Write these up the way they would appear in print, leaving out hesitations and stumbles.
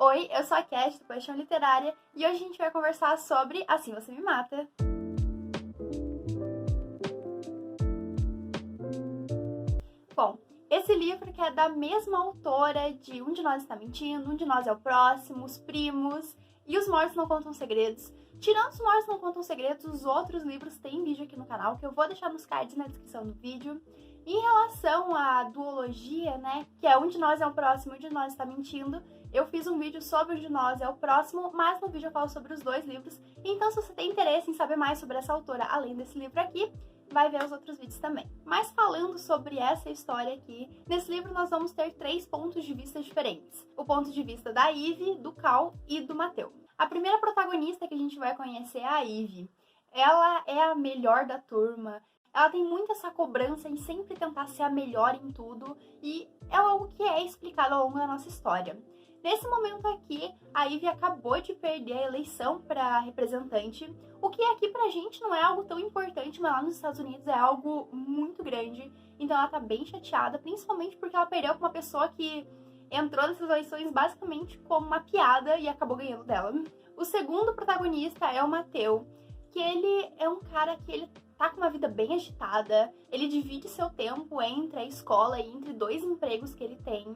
Oi, eu sou a Cat, do Paixão Literária, e hoje a gente vai conversar sobre Assim Você Me Mata. Bom, esse livro que é da mesma autora de Um de Nós Está Mentindo, Um de Nós é o Próximo, Os Primos e Os Mortos Não Contam Segredos. Tirando Os Mortos Não Contam Segredos, os outros livros têm vídeo aqui no canal, que eu vou deixar nos cards na descrição do vídeo. Em relação à duologia, né, que é Um de Nós é o Próximo, Um de Nós Está Mentindo, eu fiz um vídeo sobre Um de Nós é o Próximo, mas no vídeo eu falo sobre os dois livros. Então, se você tem interesse em saber mais sobre essa autora, além desse livro aqui, vai ver os outros vídeos também. Mas falando sobre essa história aqui, nesse livro nós vamos ter 3 pontos de vista diferentes. O ponto de vista da Ivy, do Cal e do Mateu. A primeira protagonista que a gente vai conhecer é a Ivy. Ela é a melhor da turma. Ela tem muito essa cobrança em sempre tentar ser a melhor em tudo, e é algo que é explicado ao longo da nossa história. Nesse momento aqui, a Ivy acabou de perder a eleição para representante, o que aqui pra gente não é algo tão importante, mas lá nos Estados Unidos é algo muito grande. Então ela tá bem chateada, principalmente porque ela perdeu com uma pessoa que entrou nessas eleições basicamente como uma piada e acabou ganhando dela. O segundo protagonista é o Mateu, que ele é um cara que ele tá com uma vida bem agitada, ele divide seu tempo entre a escola e entre 2 empregos que ele tem.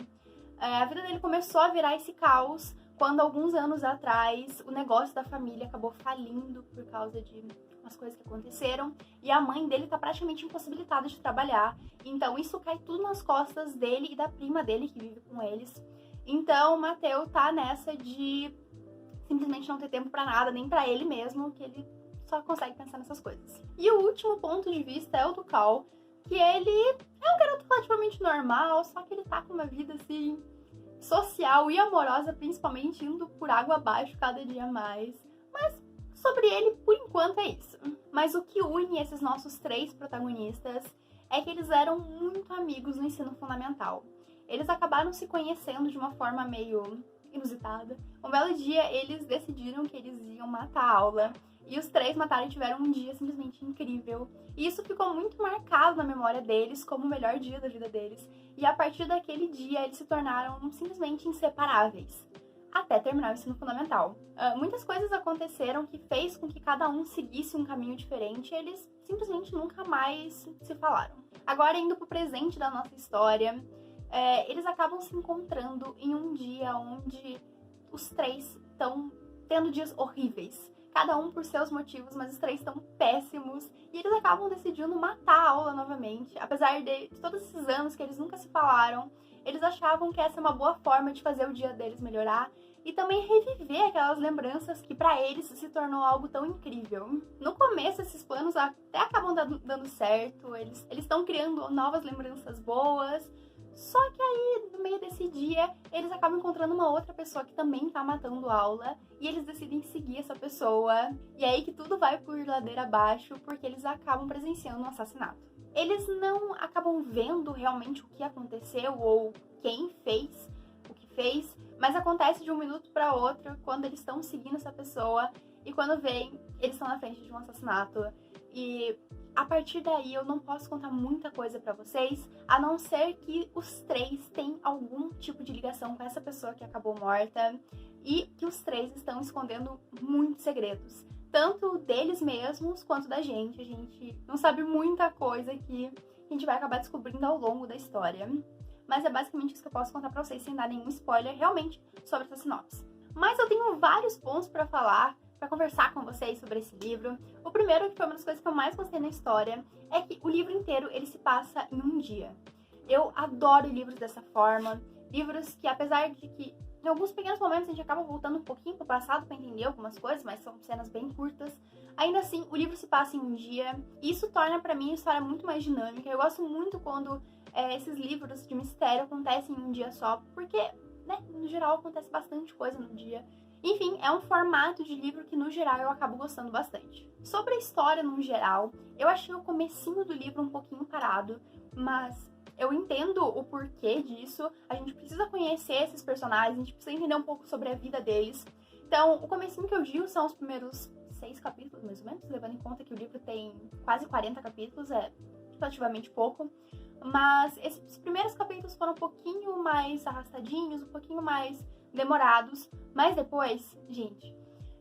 A vida dele começou a virar esse caos quando, alguns anos atrás, o negócio da família acabou falindo por causa de umas coisas que aconteceram, e a mãe dele tá praticamente impossibilitada de trabalhar. Então isso cai tudo nas costas dele e da prima dele, que vive com eles. Então o Mateu tá nessa de simplesmente não ter tempo pra nada, nem pra ele mesmo, que ele só consegue pensar nessas coisas. E o último ponto de vista é o do Cal, que ele é um garoto relativamente normal, só que ele tá com uma vida assim social e amorosa, principalmente, indo por água abaixo cada dia mais. Mas sobre ele, por enquanto, é isso. Mas o que une esses nossos 3 protagonistas é que eles eram muito amigos no ensino fundamental. Eles acabaram se conhecendo de uma forma meio inusitada. Um belo dia, eles decidiram que eles iam matar a aula. E os 3 mataram e tiveram um dia simplesmente incrível. E isso ficou muito marcado na memória deles como o melhor dia da vida deles. E a partir daquele dia, eles se tornaram simplesmente inseparáveis. Até terminar o ensino fundamental. Muitas coisas aconteceram que fez com que cada um seguisse um caminho diferente, e eles simplesmente nunca mais se falaram. Agora, indo pro presente da nossa história, eles acabam se encontrando em um dia onde os 3 estão tendo dias horríveis. Cada um por seus motivos, mas os 3 estão péssimos. E eles acabam decidindo matar a aula novamente. Apesar de todos esses anos que eles nunca se falaram, eles achavam que essa é uma boa forma de fazer o dia deles melhorar e também reviver aquelas lembranças que pra eles se tornou algo tão incrível. No começo, esses planos até acabam dando certo, eles estão criando novas lembranças boas. Só que aí, no meio desse dia, eles acabam encontrando uma outra pessoa que também tá matando aula, e eles decidem seguir essa pessoa. E é aí que tudo vai por ladeira abaixo, porque eles acabam presenciando um assassinato. Eles não acabam vendo realmente o que aconteceu ou quem fez o que fez, mas acontece de um minuto para outro quando eles estão seguindo essa pessoa, e quando veem, eles estão na frente de um assassinato. E a partir daí eu não posso contar muita coisa pra vocês, a não ser que os 3 têm algum tipo de ligação com essa pessoa que acabou morta, e que os 3 estão escondendo muitos segredos, tanto deles mesmos quanto da gente. A gente não sabe muita coisa que a gente vai acabar descobrindo ao longo da história. Mas é basicamente isso que eu posso contar pra vocês, sem dar nenhum spoiler realmente sobre essa sinopse. Mas eu tenho vários pontos pra falar, para conversar com vocês sobre esse livro. O primeiro, que foi uma das coisas que eu mais gostei na história, é que o livro inteiro ele se passa em um dia. Eu adoro livros dessa forma, livros que, apesar de que em alguns pequenos momentos a gente acaba voltando um pouquinho pro passado para entender algumas coisas, mas são cenas bem curtas, ainda assim o livro se passa em um dia, e isso torna pra mim a história muito mais dinâmica. Eu gosto muito quando esses livros de mistério acontecem em um dia só, porque, né, no geral acontece bastante coisa no dia. Enfim, é um formato de livro que, no geral, eu acabo gostando bastante. Sobre a história, no geral, eu achei o comecinho do livro um pouquinho parado, mas eu entendo o porquê disso. A gente precisa conhecer esses personagens, a gente precisa entender um pouco sobre a vida deles. Então, o comecinho que eu digo são os primeiros 6 capítulos, mais ou menos, levando em conta que o livro tem quase 40 capítulos, é relativamente pouco. Mas esses primeiros capítulos foram um pouquinho mais arrastadinhos, um pouquinho mais demorados, mas depois, gente,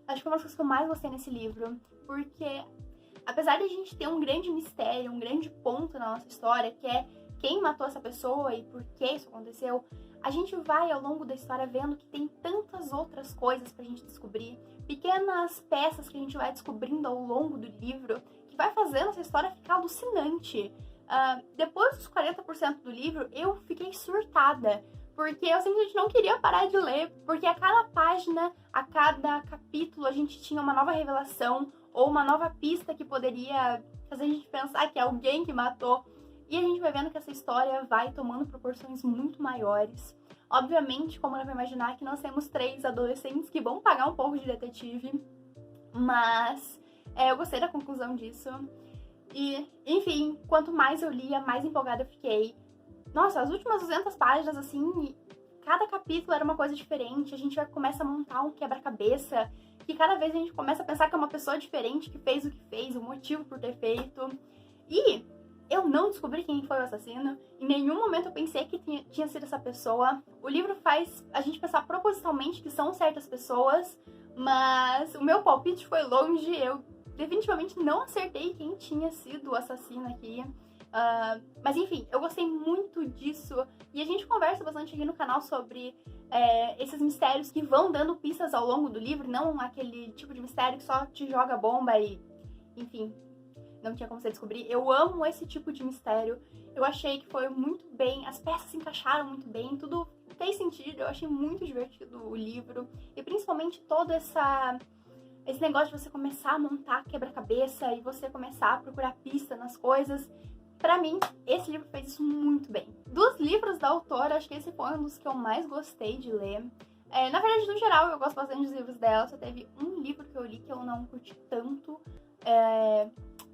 acho que foi uma das coisas que eu mais gostei nesse livro, porque apesar de a gente ter um grande mistério, um grande ponto na nossa história, que é quem matou essa pessoa e por que isso aconteceu, a gente vai ao longo da história vendo que tem tantas outras coisas pra gente descobrir, pequenas peças que a gente vai descobrindo ao longo do livro, que vai fazendo essa história ficar alucinante. Depois dos 40% do livro, eu fiquei surtada, porque eu simplesmente não queria parar de ler, porque a cada página, a cada capítulo, a gente tinha uma nova revelação, ou uma nova pista que poderia fazer a gente pensar que é alguém que matou. E a gente vai vendo que essa história vai tomando proporções muito maiores. Obviamente, como eu vai imaginar, que nós temos 3 adolescentes que vão pagar um pouco de detetive. Mas eu gostei da conclusão disso. E, enfim, quanto mais eu lia, mais empolgada eu fiquei. Nossa, as últimas 200 páginas, assim, cada capítulo era uma coisa diferente. A gente começa a montar um quebra-cabeça. Que cada vez a gente começa a pensar que é uma pessoa diferente que fez o que fez, o motivo por ter feito. E eu não descobri quem foi o assassino. Em nenhum momento eu pensei que tinha sido essa pessoa. O livro faz a gente pensar propositalmente que são certas pessoas, mas o meu palpite foi longe. Eu definitivamente não acertei quem tinha sido o assassino aqui. Mas enfim, eu gostei muito disso. E a gente conversa bastante aqui no canal sobre esses mistérios que vão dando pistas ao longo do livro, não aquele tipo de mistério que só te joga bomba e, enfim, não tinha como você descobrir. Eu amo esse tipo de mistério. Eu achei que foi muito bem, as peças se encaixaram muito bem, tudo fez sentido. Eu achei muito divertido o livro. E principalmente todo esse negócio de você começar a montar quebra-cabeça e você começar a procurar pista nas coisas. Pra mim, esse livro fez isso muito bem. Dos livros da autora, acho que esse foi um dos que eu mais gostei de ler. Na verdade, no geral, eu gosto bastante dos livros dela. Só teve um livro que eu li que eu não curti tanto.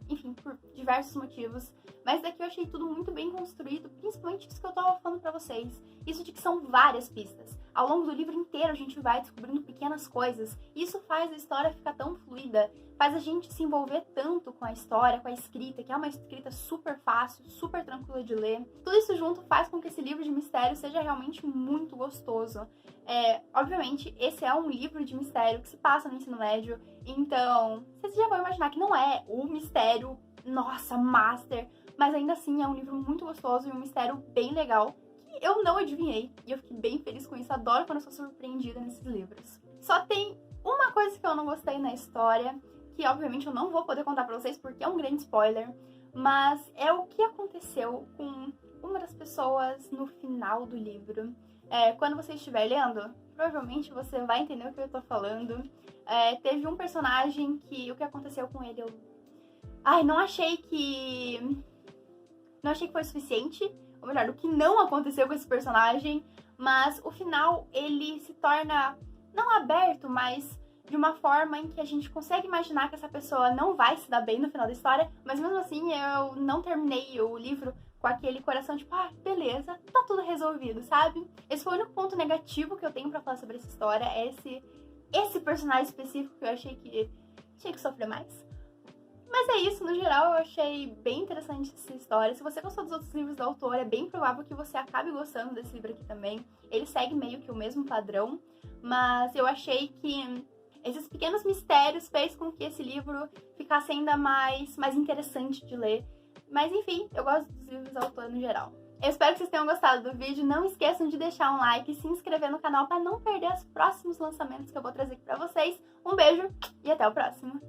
Enfim, por diversos motivos. Mas daqui eu achei tudo muito bem construído, principalmente isso que eu tava falando pra vocês. Isso de que são várias pistas. Ao longo do livro inteiro a gente vai descobrindo pequenas coisas. E isso faz a história ficar tão fluida, faz a gente se envolver tanto com a história, com a escrita, que é uma escrita super fácil, super tranquila de ler. Tudo isso junto faz com que esse livro de mistério seja realmente muito gostoso. Obviamente, esse é um livro de mistério que se passa no ensino médio, então vocês já vão imaginar que não é o mistério, nossa, master, mas ainda assim é um livro muito gostoso e um mistério bem legal, que eu não adivinhei, e eu fiquei bem feliz com isso. Adoro quando eu sou surpreendida nesses livros. Só tem uma coisa que eu não gostei na história, que obviamente eu não vou poder contar pra vocês porque é um grande spoiler, mas é o que aconteceu com uma das pessoas no final do livro. Quando você estiver lendo, provavelmente você vai entender o que eu tô falando. Teve um personagem que o que aconteceu com ele, não achei que foi suficiente, ou melhor, o que não aconteceu com esse personagem, mas o final ele se torna não aberto, mas de uma forma em que a gente consegue imaginar que essa pessoa não vai se dar bem no final da história, mas mesmo assim eu não terminei o livro com aquele coração tipo, beleza, tá tudo resolvido, sabe? Esse foi o único ponto negativo que eu tenho pra falar sobre essa história, esse personagem específico que eu achei que tinha que sofrer mais. Mas é isso, no geral eu achei bem interessante essa história. Se você gostou dos outros livros da autora, é bem provável que você acabe gostando desse livro aqui também. Ele segue meio que o mesmo padrão, mas eu achei que esses pequenos mistérios fez com que esse livro ficasse ainda mais interessante de ler. Mas enfim, eu gosto dos livros da autora no geral. Eu espero que vocês tenham gostado do vídeo. Não esqueçam de deixar um like e se inscrever no canal para não perder os próximos lançamentos que eu vou trazer aqui pra vocês. Um beijo e até o próximo!